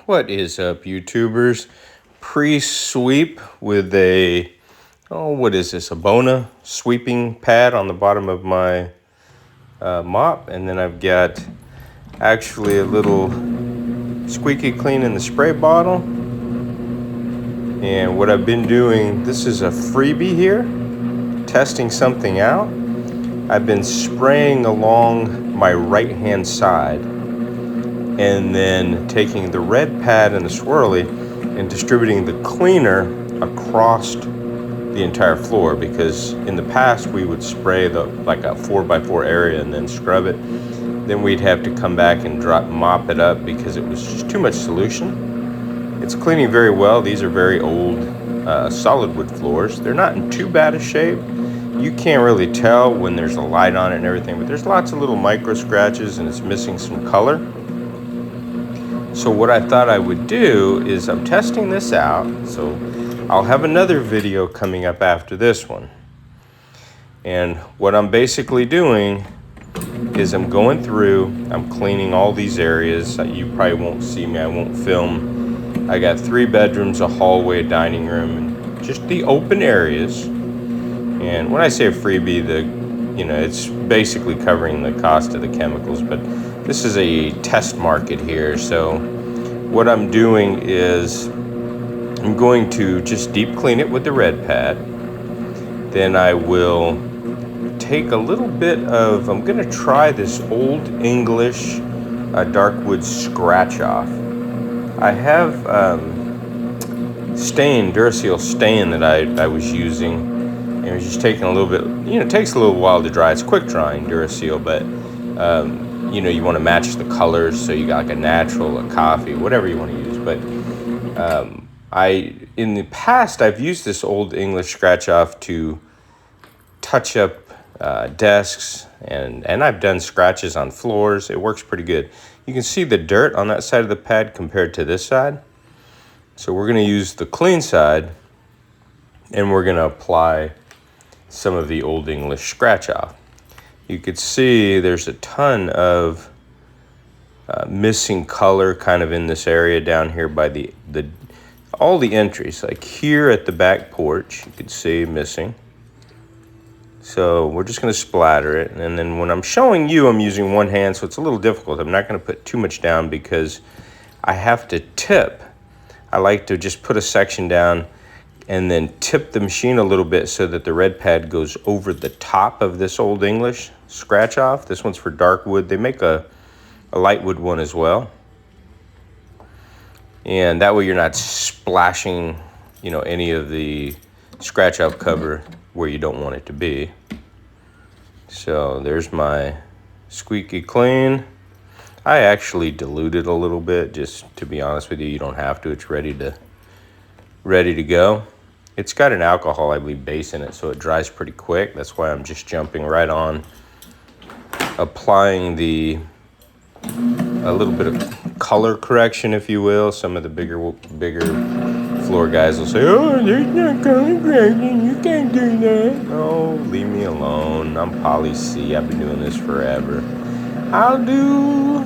What is up, YouTubers? Pre-sweep with a, what is this? A Bona sweeping pad on the bottom of my mop. And then I've got actually a little squeaky clean in the spray bottle. And what I've been doing, this is a freebie here, testing something out. I've been spraying along my right-hand side and then taking the red pad and the swirly and distributing the cleaner across the entire floor, because in the past we would spray like a 4x4 area and then scrub it. Then we'd have to come back and mop it up because it was just too much solution. It's cleaning very well. These are very old solid wood floors. They're not in too bad a shape. You can't really tell when there's a light on it and everything, but there's lots of little micro scratches and it's missing some color. So what I thought I would do is I'm testing this out. So I'll have another video coming up after this one. And what I'm basically doing is I'm going through, I'm cleaning all these areas. You probably won't see me, I won't film. I got 3 bedrooms, a hallway, a dining room, and just the open areas. And when I say a freebie, it's basically covering the cost of the chemicals, but this is a test market here. So what I'm doing is I'm going to just deep clean it with the red pad. Then I will take a little bit of, I'm going to try this Old English dark wood scratch off. I have Duracell stain that I was using. And it was just taking a little bit, it takes a little while to dry. It's quick drying Duracell, but you want to match the colors, so you got like a natural, a coffee, whatever you want to use. But in the past, I've used this Old English scratch off to touch up desks, and I've done scratches on floors. It works pretty good. You can see the dirt on that side of the pad compared to this side. So we're going to use the clean side, and we're going to apply some of the Old English scratch off. You could see there's a ton of missing color kind of in this area down here by all the entries. Like here at the back porch, you could see missing. So we're just going to splatter it. And then when I'm showing you, I'm using one hand, so it's a little difficult. I'm not going to put too much down because I have to tip. I like to just put a section down and then tip the machine a little bit so that the red pad goes over the top of this Old English scratch off. This one's for dark wood. They make a light wood one as well. And that way you're not splashing, any of the scratch off cover where you don't want it to be. So there's my squeaky clean. I actually diluted a little bit, just to be honest with you. You don't have to. It's ready to go. It's got an alcohol, I believe, base in it, so it dries pretty quick. That's why I'm just jumping right on applying a little bit of color correction, if you will. Some of the bigger floor guys will say, "Oh, there's no color correction. You can't do that." Oh, leave me alone. I'm Poly C. I've been doing this forever. I'll do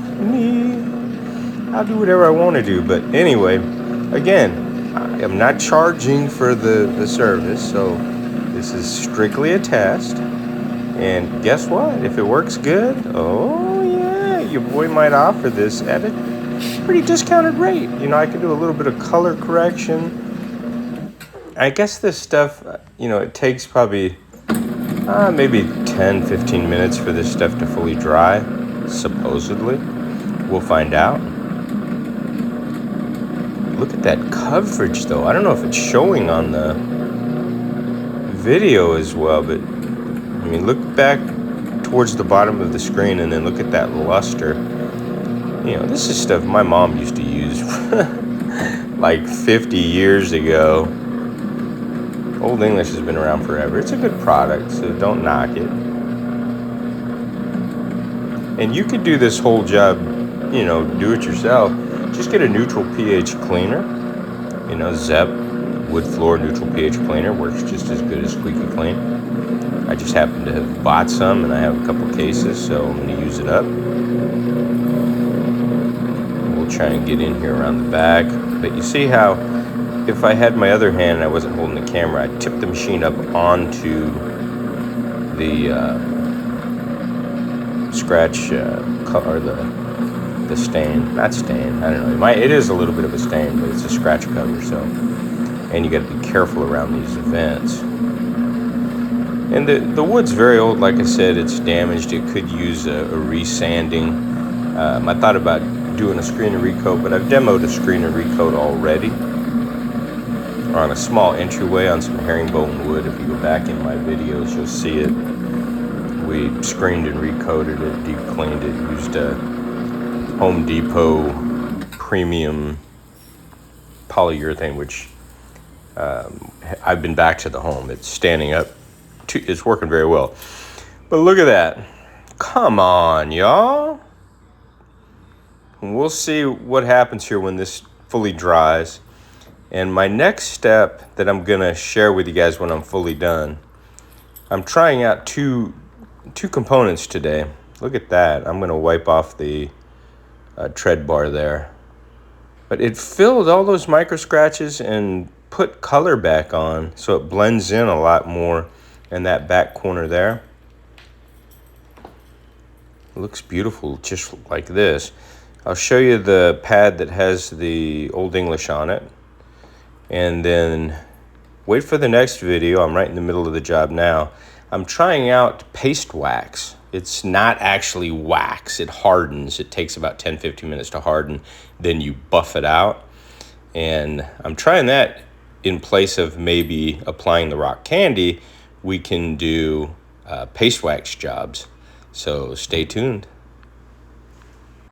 whatever I want to do. But anyway, again, I'm not charging for the service, so this is strictly a test. And guess what? If it works good, oh yeah, your boy might offer this at a pretty discounted rate. I can do a little bit of color correction. I guess this stuff, it takes probably maybe 10-15 minutes for this stuff to fully dry, supposedly. We'll find out. Look at that coverage, though. I don't know if it's showing on the video as well, but look back towards the bottom of the screen and then look at that luster. This is stuff my mom used to use like 50 years ago. Old English has been around forever. It's a good product, so don't knock it. And you could do this whole job, do it yourself. Just get a neutral pH cleaner. Zep wood floor neutral pH cleaner works just as good as Squeaky Clean. I just happen to have bought some, and I have a couple cases, so I'm going to use it up. We'll try and get in here around the back. But you see how if I had my other hand and I wasn't holding the camera, I'd tip the machine up onto the scratch or the stain. Not stain, I don't know. It is a little bit of a stain, but it's a scratch cover, so. And you got to be careful around these vents. And the wood's very old, like I said, it's damaged. It could use a resanding. I thought about doing a screen and recoat, but I've demoed a screen and recoat already on a small entryway on some herringbone wood. If you go back in my videos, you'll see it. We screened and recoated it, deep cleaned it, used a Home Depot premium polyurethane, which I've been back to the home. It's standing up. It's working very well. But look at that. Come on, y'all. We'll see what happens here when this fully dries. And my next step that I'm going to share with you guys when I'm fully done, I'm trying out two components today. Look at that. I'm going to wipe off the tread bar there. But it filled all those micro scratches and put color back on, so it blends in a lot more in that back corner there. It looks beautiful just like this. I'll show you the pad that has the Old English on it. And then wait for the next video. I'm right in the middle of the job now. I'm trying out paste wax. It's not actually wax. It hardens. It takes about 10-15 minutes to harden. Then you buff it out. And I'm trying that in place of maybe applying the rock candy. We can do paste wax jobs. So stay tuned.